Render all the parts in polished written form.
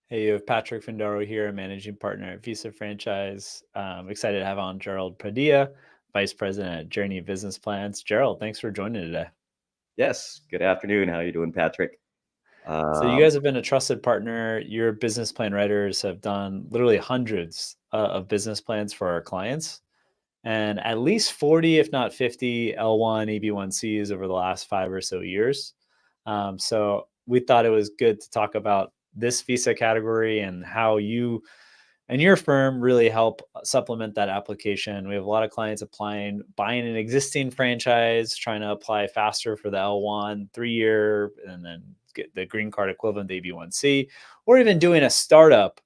Hey, you have Patrick Findaro here, managing partner at Visa Franchise. Excited to have on Gerald Padilla, Vice President at Joorney Business Plans. Gerald, thanks for joining today. Yes. Good afternoon. How are you doing, Patrick? So, you Um, guys have been a trusted partner. Your business plan writers have done literally hundreds of business plans for our clients, and at least 40, if not 50, L1, EB1Cs over the last 5 or so years. So, we thought it was good to talk about this visa category and how you and your firm really help supplement that application. We have a lot of clients applying, buying an existing franchise, trying to apply faster for the L1 3 year, and then get the green card equivalent, the AB1C, or even doing a startup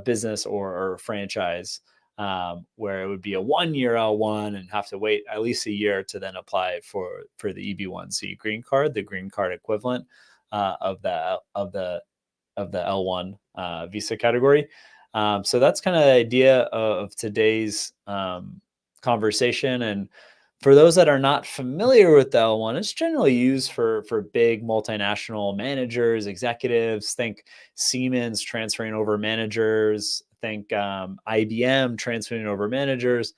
business or franchise where it would be a 1 year L1 and have to wait at least a year to then apply for the EB1C green card, the green card equivalent of the L1 visa category. So that's kind of the idea of today's conversation. And for those that are not familiar with the L1, it's generally used for big multinational managers, executives. Think Siemens transferring over managers. Think IBM transferring over managers.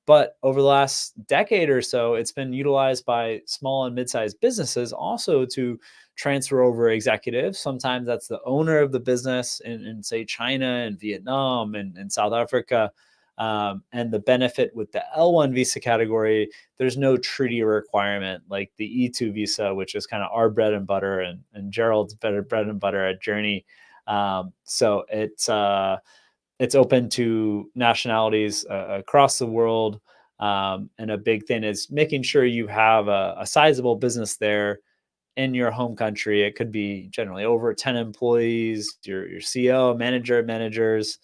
But over the last decade or so, it's been utilized by small and mid-sized businesses also to transfer over executives. Sometimes that's the owner of the business in say, China and Vietnam and South Africa. And the benefit with the L1 visa category, there's no treaty requirement like the E2 visa, which is kind of our bread and butter and Gerald's better bread and butter at Joorney. So it's open to nationalities across the world. And a big thing is making sure you have a sizable business there in your home country. It could be generally over 10 employees, your CEO, manager, managers.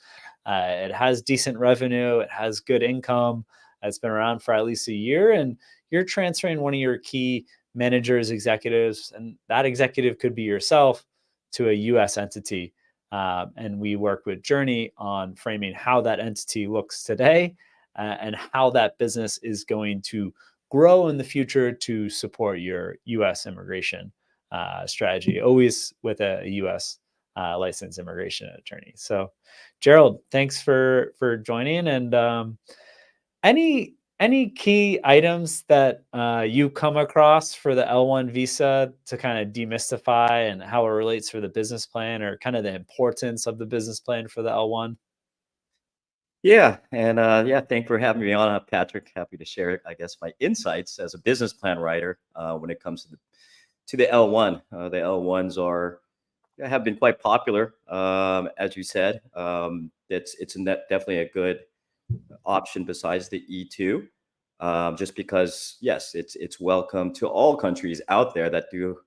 It has decent revenue, it has good income, it's been around for at least a year, and you're transferring one of your key managers, executives, and that executive could be yourself to a US entity. And we work with Joorney on framing how that entity looks today and how that business is going to grow in the future to support your U.S. immigration strategy, always with a U.S. Licensed immigration attorney. So, Gerald, thanks for joining. And any key items that you come across for the L1 visa to kind of demystify and how it relates for the business plan, or kind of the importance of the business plan for the L1? yeah, and yeah, thanks for having me on, Patrick. Happy to share, I guess, my insights as a business plan writer when it comes to the L1. The L1s have been quite popular, as you said. It's definitely a good option besides the E2, just because yes, it's welcome to all countries out there that do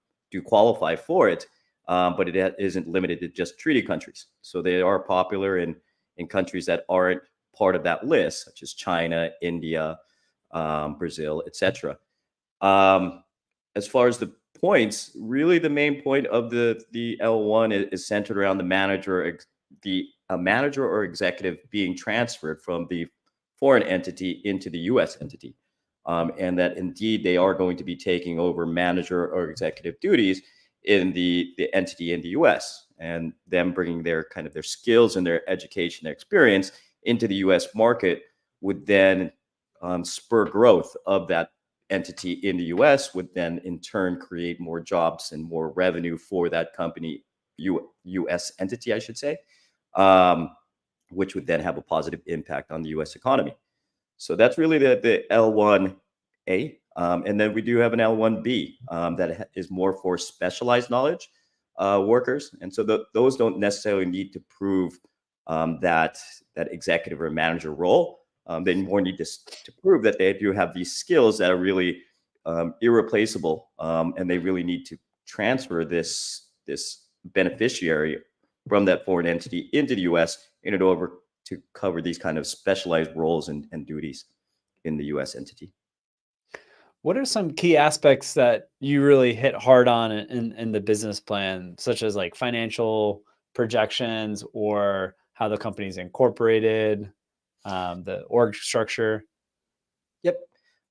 qualify for it, but it isn't limited to just treaty countries. So they are popular in countries that aren't part of that list, such as China, India, Brazil, etc. Um, as far as the points, really the main point of the L1 is centered around the manager or executive being transferred from the foreign entity into the U.S. entity, and that indeed they are going to be taking over manager or executive duties in the entity in the U.S. and them bringing their skills and their education, their experience into the U.S. market would then spur growth of that entity in the US, would then in turn create more jobs and more revenue for that company, US entity, I should say, um, which would then have a positive impact on the US economy. So that's really the L1A. And then we do have an L1B that is more for specialized knowledge workers. And so those don't necessarily need to prove that executive or manager role. They more need to prove that they do have these skills that are really irreplaceable, and they really need to transfer this beneficiary from that foreign entity into the U.S. in order to cover these kind of specialized roles and duties in the U.S. entity. What are some key aspects that you really hit hard on in the business plan, such as like financial projections or how the company's incorporated, the org structure? Yep.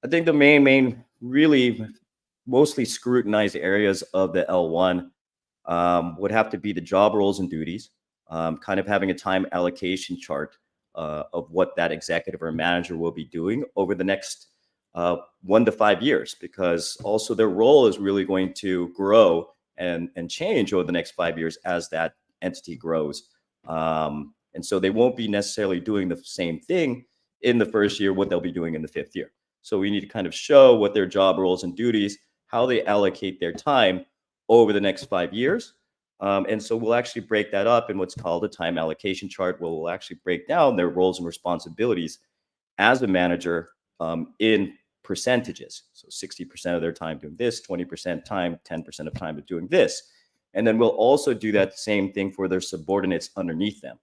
I think the main really mostly scrutinized areas of the L1 would have to be the job roles and duties. kind of having a time allocation chart of what that executive or manager will be doing over the next 1 to 5 years, because also their role is really going to grow and change over the next 5 years as that entity grows. And so they won't be necessarily doing the same thing in the first year, what they'll be doing in the 5th year. So we need to kind of show what their job roles and duties, how they allocate their time over the next 5 years. And so we'll actually break that up in what's called a time allocation chart, where we'll actually break down their roles and responsibilities as a manager in percentages. So 60% of their time doing this, 20% time, 10% of time doing this. And then we'll also do that same thing for their subordinates underneath them,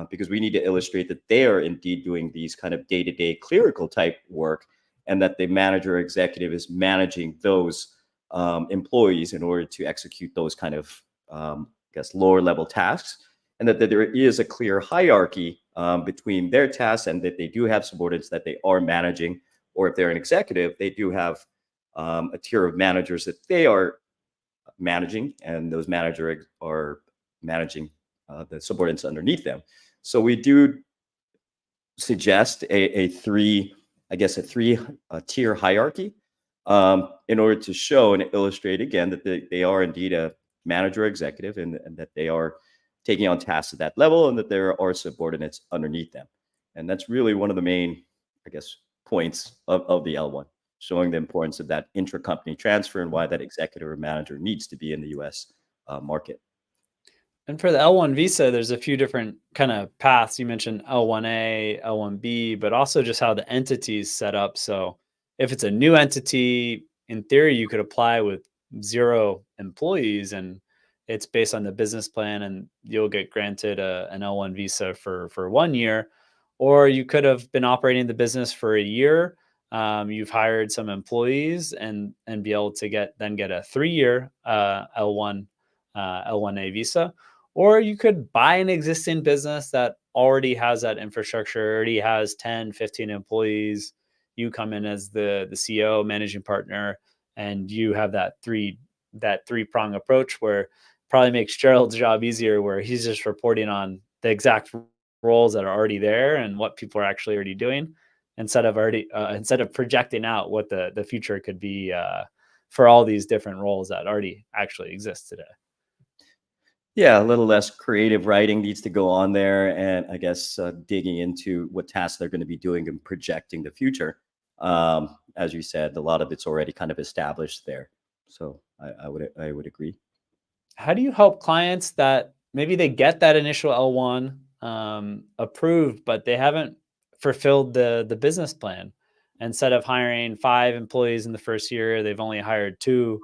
because we need to illustrate that they are indeed doing these kind of day-to-day clerical type work, and that the manager or executive is managing those employees in order to execute those kind of, I guess, lower level tasks, and that there is a clear hierarchy between their tasks, and that they do have subordinates that they are managing, or if they're an executive, they do have a tier of managers that they are managing, and those managers are managing the subordinates underneath them. So we do suggest a three tier hierarchy in order to show and illustrate again that they are indeed a manager or executive, and that they are taking on tasks at that level, and that there are subordinates underneath them. And that's really one of the main, I guess, points of the L1, showing the importance of that intra-company transfer and why that executive or manager needs to be in the US market. And for the L1 visa, there's a few different kind of paths. You mentioned L1A, L1B, but also just how the entity is set up. So if it's a new entity, in theory, you could apply with 0 employees, and it's based on the business plan, and you'll get granted an L1 visa for 1 year. Or you could have been operating the business for a year. You've hired some employees and be able to get a 3-year L1A visa. Or you could buy an existing business that already has that infrastructure, already has 10, 15 employees. You come in as the CEO, managing partner, and you have that three-prong approach, where probably makes Gerald's job easier, where he's just reporting on the exact roles that are already there and what people are actually already doing, instead of projecting out what the future could be for all these different roles that already actually exist today. Yeah, a little less creative writing needs to go on there, and I guess digging into what tasks they're going to be doing and projecting the future. As you said, a lot of it's already kind of established there. So I would agree. How do you help clients that maybe they get that initial L1 approved, but they haven't fulfilled the business plan? Instead of hiring 5 employees in the first year, they've only hired 2.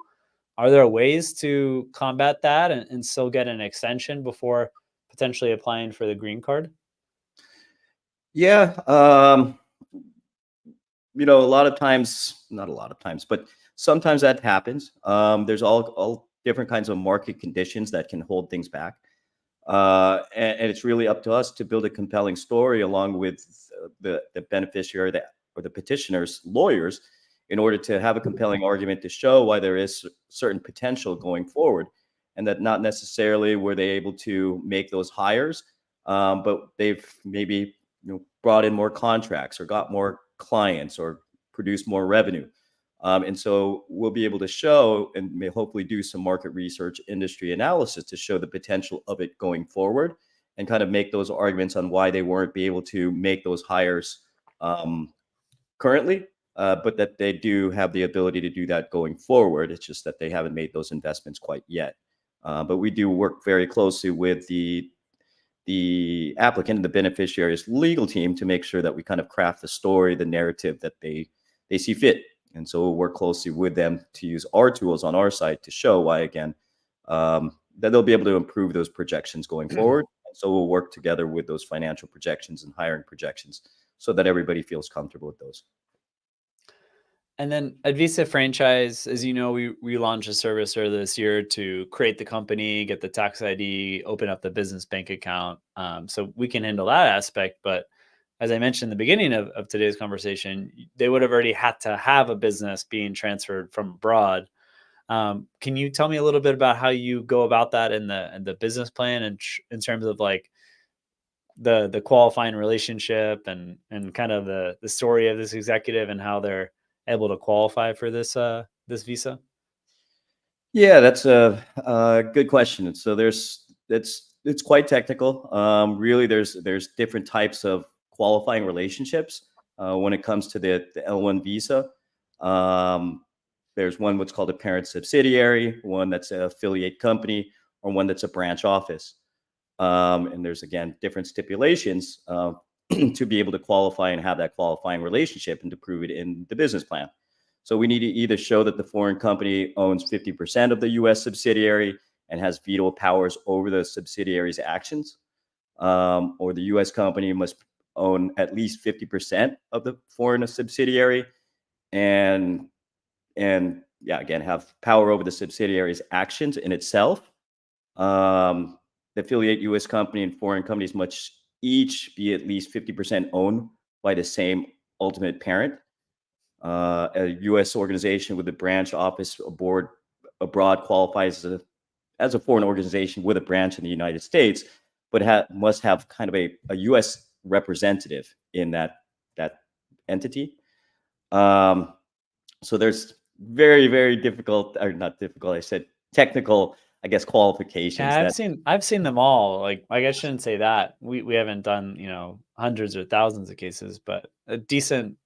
Are there ways to combat that and still get an extension before potentially applying for the green card? Yeah, a lot of times, not a lot of times, but sometimes that happens. There's all different kinds of market conditions that can hold things back. And it's really up to us to build a compelling story along with the beneficiary or the petitioner's lawyers, in order to have a compelling argument to show why there is certain potential going forward, and that not necessarily were they able to make those hires, but they've maybe brought in more contracts, or got more clients, or produced more revenue. And so we'll be able to show, and may hopefully do some market research, industry analysis, to show the potential of it going forward, and kind of make those arguments on why they weren't be able to make those hires currently, but that they do have the ability to do that going forward. It's just that they haven't made those investments quite yet. But we do work very closely with the applicant and the beneficiary's legal team to make sure that we kind of craft the story, the narrative that they see fit. And so we'll work closely with them to use our tools on our side to show why, again, that they'll be able to improve those projections going forward. And so we'll work together with those financial projections and hiring projections, so that everybody feels comfortable with those. And then at Visa Franchise, as you know, we launched a service earlier this year to create the company, get the tax ID, open up the business bank account. So we can handle that aspect. But as I mentioned in the beginning of today's conversation, they would have already had to have a business being transferred from abroad. Can you tell me a little bit about how you go about that in the business plan and in terms of like the qualifying relationship and kind of the story of this executive and how they're able to qualify for this visa? Yeah, that's a good question. And so it's quite technical. Really, there's different types of qualifying relationships when it comes to the L1 visa. Um, there's one what's called a parent subsidiary, one that's an affiliate company, or one that's a branch office. And there's again different stipulations to be able to qualify and have that qualifying relationship and to prove it in the business plan. So we need to either show that the foreign company owns 50% of the US subsidiary and has veto powers over the subsidiary's actions, or the US company must own at least 50% of the foreign subsidiary and yeah, again, have power over the subsidiary's actions in itself. The affiliate US company and foreign companies must each be at least 50% owned by the same ultimate parent. A U.S. organization with a branch office abroad qualifies as a foreign organization with a branch in the United States, but must have kind of a U.S. representative in that entity. Um, so there's very, very difficult, or not difficult, I said technical, I guess, qualifications Yeah, that. I've seen them all. Like I shouldn't say that. We haven't done, hundreds or thousands of cases, but a decent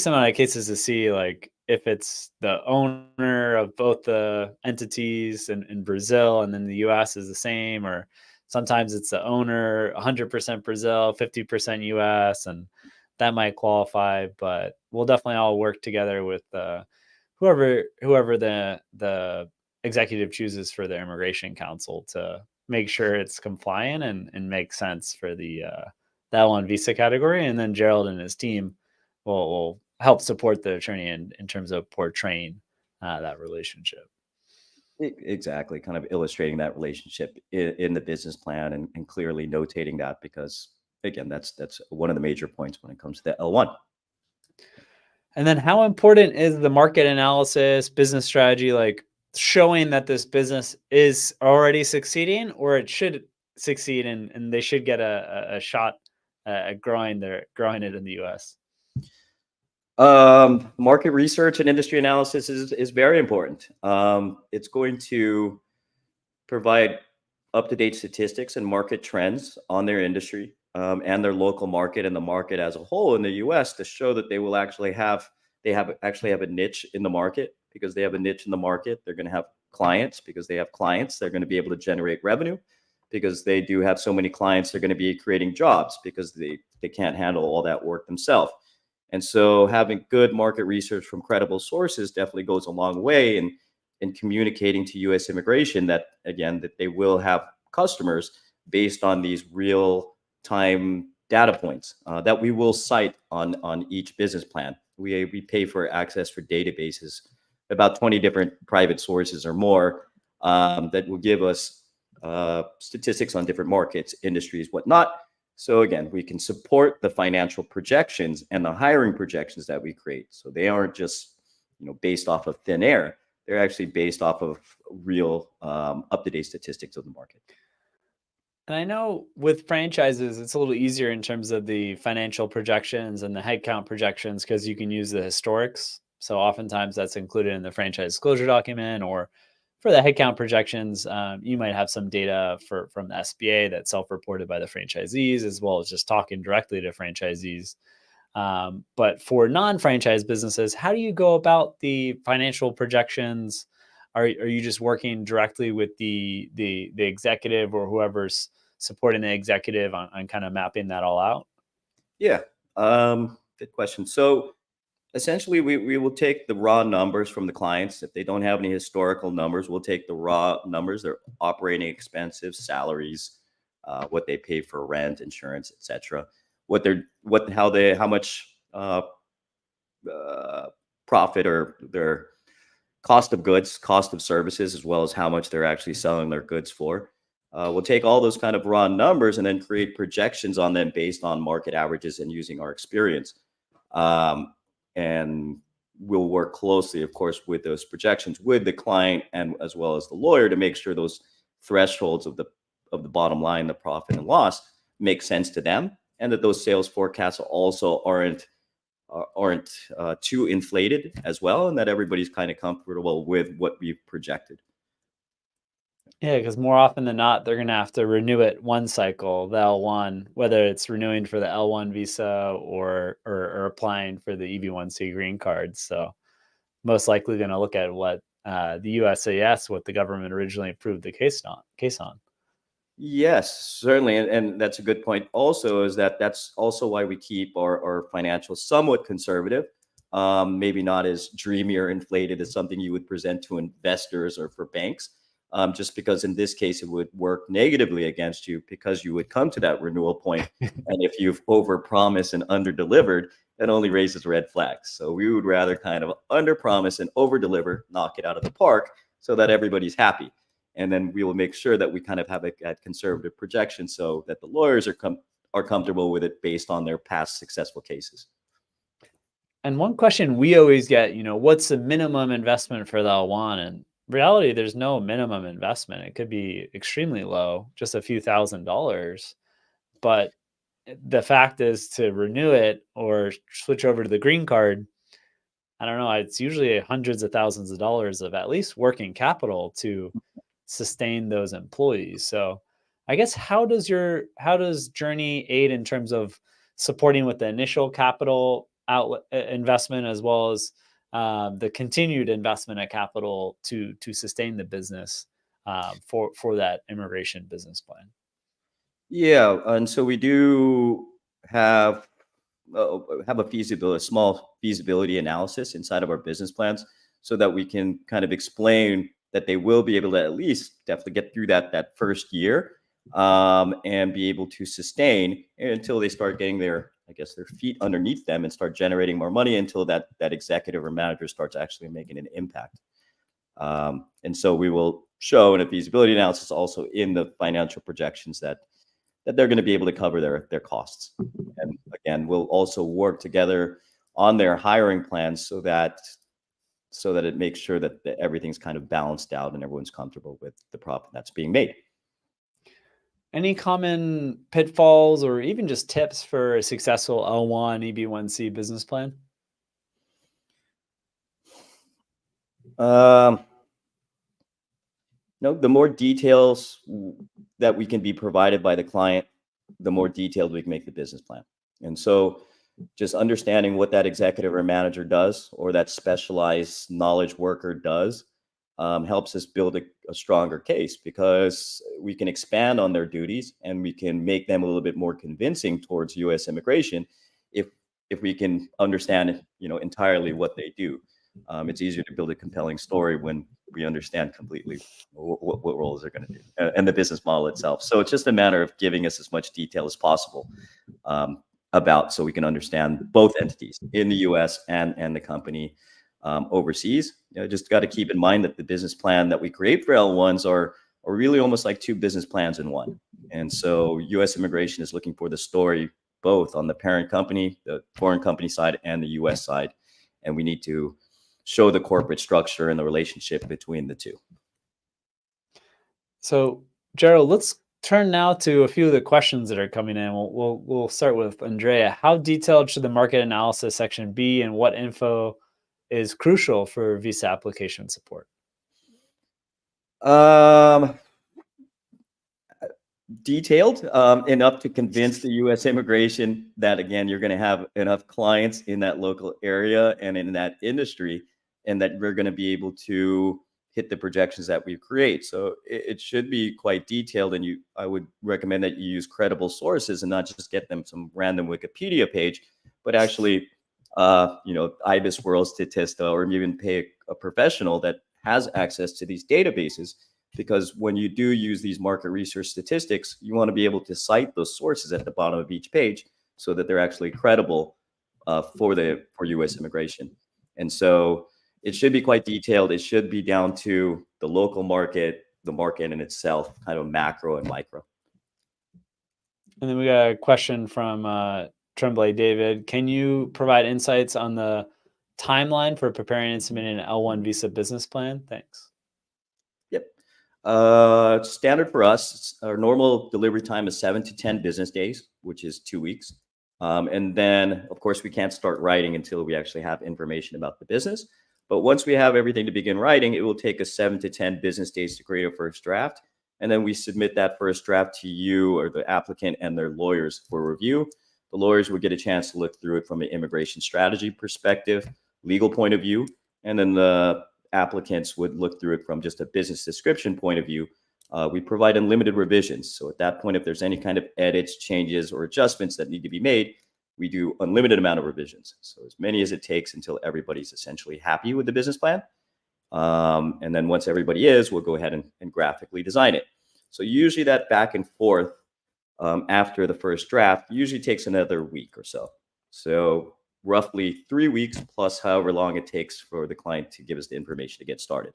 amount of cases to see like if it's the owner of both the entities in Brazil and then the US is the same, or sometimes it's the owner 100% Brazil, 50% US, and that might qualify. But we'll definitely all work together with whoever the executive chooses for the immigration council to make sure it's compliant and makes sense for that one visa category. And then Gerald and his team will help support the attorney in terms of portraying that relationship. Exactly, kind of illustrating that relationship in the business plan and clearly notating that because again, that's one of the major points when it comes to the L1. And then how important is the market analysis, business strategy, like showing that this business is already succeeding or it should succeed and they should get a shot at growing it in the US? Market research and industry analysis is very important. It's going to provide up-to-date statistics and market trends on their industry and their local market and the market as a whole in the U.S. to show that they actually have a niche in the market. Because they have a niche in the market, they're going to have clients. Because they have clients, they're going to be able to generate revenue. Because they do have so many clients, they're going to be creating jobs because they can't handle all that work themselves. And so having good market research from credible sources definitely goes a long way in communicating to U.S. immigration that, again, that they will have customers based on these real time data points that we will cite on each business plan. We pay for access for databases, about 20 different private sources or more that will give us statistics on different markets, industries, whatnot. So again, we can support the financial projections and the hiring projections that we create. So they aren't just based off of thin air. They're actually based off of real up-to-date statistics of the market. And I know with franchises, it's a little easier in terms of the financial projections and the headcount projections because you can use the historics. So oftentimes that's included in the franchise disclosure document, or for the headcount projections, you might have some data from the SBA that's self-reported by the franchisees, as well as just talking directly to franchisees. But for non-franchise businesses, how do you go about the financial projections? Are you just working directly with the executive or whoever's supporting the executive on kind of mapping that all out? Yeah, good question. So essentially, we will take the raw numbers from the clients. If they don't have any historical numbers, we'll take the raw numbers, their operating expenses, salaries, what they pay for rent, insurance, etc. How much profit or their cost of goods, cost of services, as well as how much they're actually selling their goods for. We'll take all those kind of raw numbers and then create projections on them based on market averages and using our experience. And we'll work closely, of course, with those projections with the client and as well as the lawyer to make sure those thresholds of the bottom line, the profit and loss, make sense to them, and that those sales forecasts also aren't too inflated as well, and that everybody's kind of comfortable with what we've projected. Yeah, because more often than not, they're gonna have to renew it one cycle, the L1, whether it's renewing for the L1 visa or applying for the EB1C green card. So most likely gonna look at what the USAS, what the government originally approved the case on. Yes, certainly. And that's a good point also, is that that's also why we keep our financials somewhat conservative. Maybe not as dreamy or inflated as something you would present to investors or for banks. Just because in this case, it would work negatively against you because you would come to that renewal point. And if you've overpromised and underdelivered, that only raises red flags. So we would rather kind of underpromise and overdeliver, knock it out of the park so that everybody's happy. And then we will make sure that we kind of have a conservative projection so that the lawyers are comfortable with it based on their past successful cases. And one question we always get, what's the minimum investment for the L1? And reality, there's no minimum investment. It could be extremely low, just a few $1,000s. But the fact is, to renew it or switch over to the green card, I don't know, it's usually hundreds of thousands of dollars of at least working capital to sustain those employees. So I guess how does Joorney aid in terms of supporting with the initial capital outlet investment, as well as the continued investment of capital to sustain the business for that immigration business plan? Yeah, and so we do have a small feasibility analysis inside of our business plans, so that we can kind of explain that they will be able to at least definitely get through that first year, and be able to sustain until they start getting their feet underneath them and start generating more money, until that executive or manager starts actually making an impact. And so we will show in a feasibility analysis, also in the financial projections, that they're going to be able to cover their costs. And again, we'll also work together on their hiring plans so that it makes sure that everything's kind of balanced out and everyone's comfortable with the profit that's being made. Any common pitfalls or even just tips for a successful L1 EB1C business plan? Um, no, the more details that we can be provided by the client, the more detailed we can make the business plan. And so just understanding what that executive or manager does, or that specialized knowledge worker does, helps us build a stronger case, because we can expand on their duties and we can make them a little bit more convincing towards U.S. immigration if we can understand, entirely what they do. It's easier to build a compelling story when we understand completely what roles they're going to do, and the business model itself. So it's just a matter of giving us as much detail as possible, so we can understand both entities in the U.S. and the company overseas. Just got to keep in mind that the business plan that we create for L1s are really almost like two business plans in one. And so U.S. immigration is looking for the story both on the parent company, the foreign company side, and the U.S. side. And we need to show the corporate structure and the relationship between the two. So, Gerald, let's turn now to a few of the questions that are coming in. We'll start with Andrea. How detailed should the market analysis section be, and what info is crucial for visa application support? Detailed enough to convince the U.S. immigration that, again, you're going to have enough clients in that local area and in that industry, and that we're going to be able to hit the projections that we create. So it should be quite detailed, and I would recommend that you use credible sources and not just get them some random Wikipedia page, but actually, IBIS World Statista, or even pay a professional that has access to these databases. Because when you do use these market research statistics, you want to be able to cite those sources at the bottom of each page so that they're actually credible for U.S. immigration. And so it should be quite detailed. It should be down to the local market, the market in itself, kind of macro and micro. And then we got a question from Tremblay David. Can you provide insights on the timeline for preparing and submitting an L1 visa business plan? Thanks. Yep. Standard for us, our normal delivery time is 7 to 10 business days, which is 2 weeks. And then, of course, we can't start writing until we actually have information about the business. But once we have everything to begin writing, it will take us 7 to 10 business days to create a first draft. And then we submit that first draft to you or the applicant and their lawyers for review. The lawyers would get a chance to look through it from an immigration strategy perspective, legal point of view, and then the applicants would look through it from just a business description point of view. We provide unlimited revisions. So at that point, if there's any kind of edits, changes, or adjustments that need to be made, we do unlimited amount of revisions. So as many as it takes until everybody's essentially happy with the business plan. And then once everybody is, we'll go ahead and graphically design it. So usually that back and forth after the first draft usually takes another week or so. So roughly 3 weeks plus however long it takes for the client to give us the information to get started.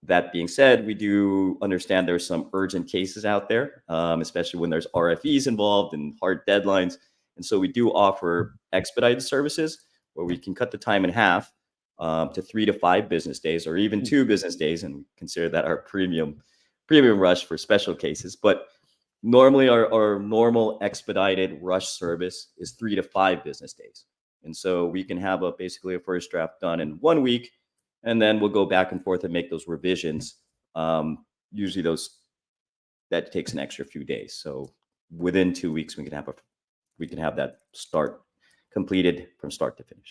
That being said, we do understand there's some urgent cases out there, especially when there's RFEs involved and hard deadlines. And so we do offer expedited services where we can cut the time in half to 3 to 5 business days or even 2 business days, and consider that our premium rush for special cases. But normally our normal expedited rush service is 3 to 5 business days. And so we can have basically a first draft done in 1 week, and then we'll go back and forth and make those revisions. Usually that takes an extra few days. So within 2 weeks, we can have that start completed from start to finish.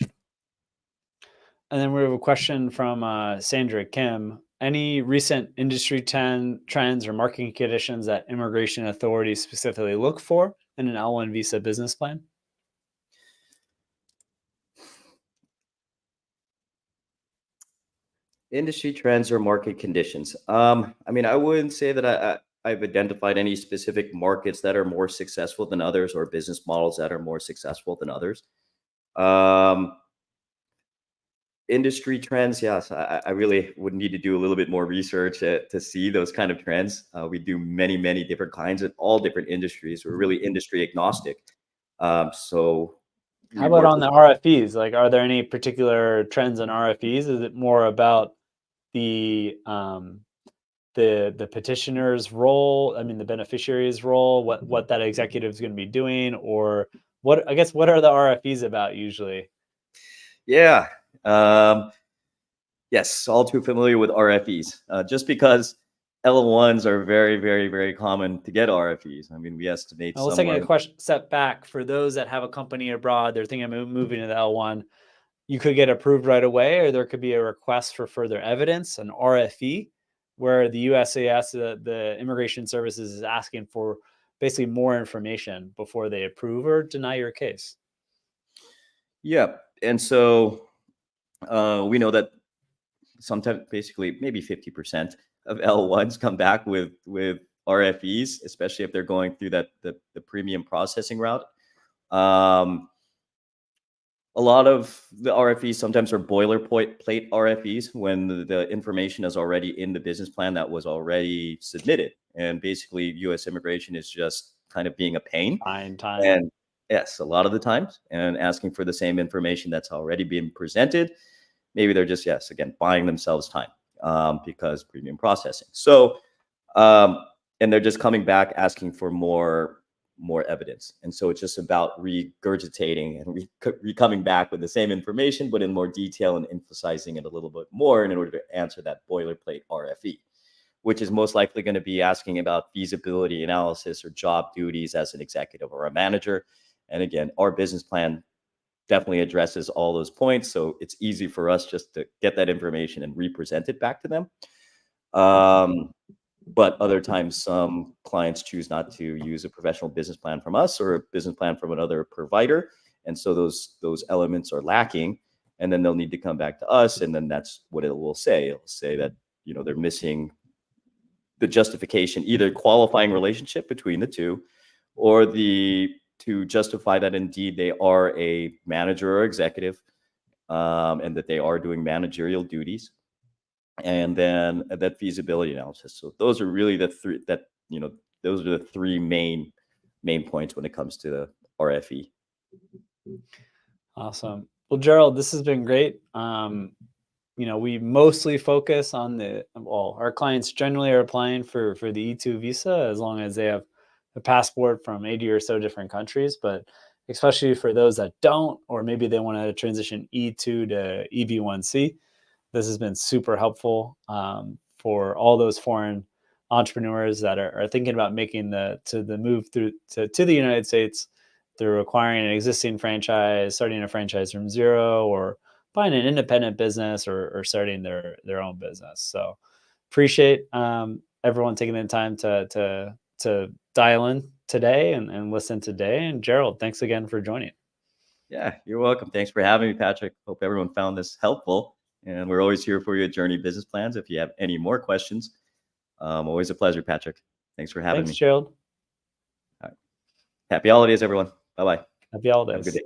And then we have a question from Sandra Kim. Any recent industry trends or marketing conditions that immigration authorities specifically look for in an L1 visa business plan? Industry trends or market conditions. I mean, I wouldn't say that I've identified any specific markets that are more successful than others or business models that are more successful than others. Industry trends, yes, I really would need to do a little bit more research to see those kind of trends. We do many different kinds in all different industries. We're really industry agnostic. So how about on the RFEs? Like, are there any particular trends in RFEs? Is it more about the petitioner's role? I mean, the beneficiary's role, what that executive is going to be doing, or what are the RFEs about usually? Yeah. Yes, all too familiar with RFEs. Just because L1s are very common to get RFEs. I mean, we estimate. Let's take a step back. For those that have a company abroad, they're thinking of moving to the L1. You could get approved right away, or there could be a request for further evidence, an RFE, where the USCIS, the Immigration Services, is asking for basically more information before they approve or deny your case. Yeah, and so we know that sometimes, basically, maybe 50% of L1s come back with RFEs, especially if they're going through the premium processing route. A lot of the RFEs sometimes are boilerplate RFEs when the information is already in the business plan that was already submitted. And basically, U.S. immigration is just kind of being a pain. Time. And yes, a lot of the times, and asking for the same information that's already been presented. Maybe they're just, yes, again, buying themselves time because premium processing. So, and they're just coming back asking for more evidence. And so it's just about regurgitating and coming back with the same information, but in more detail and emphasizing it a little bit more in order to answer that boilerplate RFE, which is most likely going to be asking about feasibility analysis or job duties as an executive or a manager. And again, our business plan definitely addresses all those points. So it's easy for us just to get that information and represent it back to them. But other times, some clients choose not to use a professional business plan from us or a business plan from another provider. And so those elements are lacking. And then they'll need to come back to us. And then that's what it will say. It'll say that, they're missing the justification, either qualifying relationship between the two, or to justify that indeed they are a manager or executive, and that they are doing managerial duties. And then that feasibility analysis. So those are really the three main points when it comes to the RFE. Awesome. Well, Gerald, this has been great. We mostly focus on our clients generally are applying for the E2 visa as long as they have a passport from 80 or so different countries. But especially for those that don't, or maybe they want to transition E2 to EB1C, this has been super helpful for all those foreign entrepreneurs that are thinking about making the move to the United States. They're acquiring an existing franchise, starting a franchise from zero, or buying an independent business, or starting their own business. So appreciate everyone taking the time to dial in today and listen today. And Gerald, thanks again for joining. Yeah, you're welcome. Thanks for having me, Patrick. Hope everyone found this helpful. And we're always here for you at Joorney Business Plans. If you have any more questions, always a pleasure, Patrick. Thanks for having Thanks, me. Gerald. All right. Happy holidays, everyone. Bye bye. Happy Have a good holidays. day.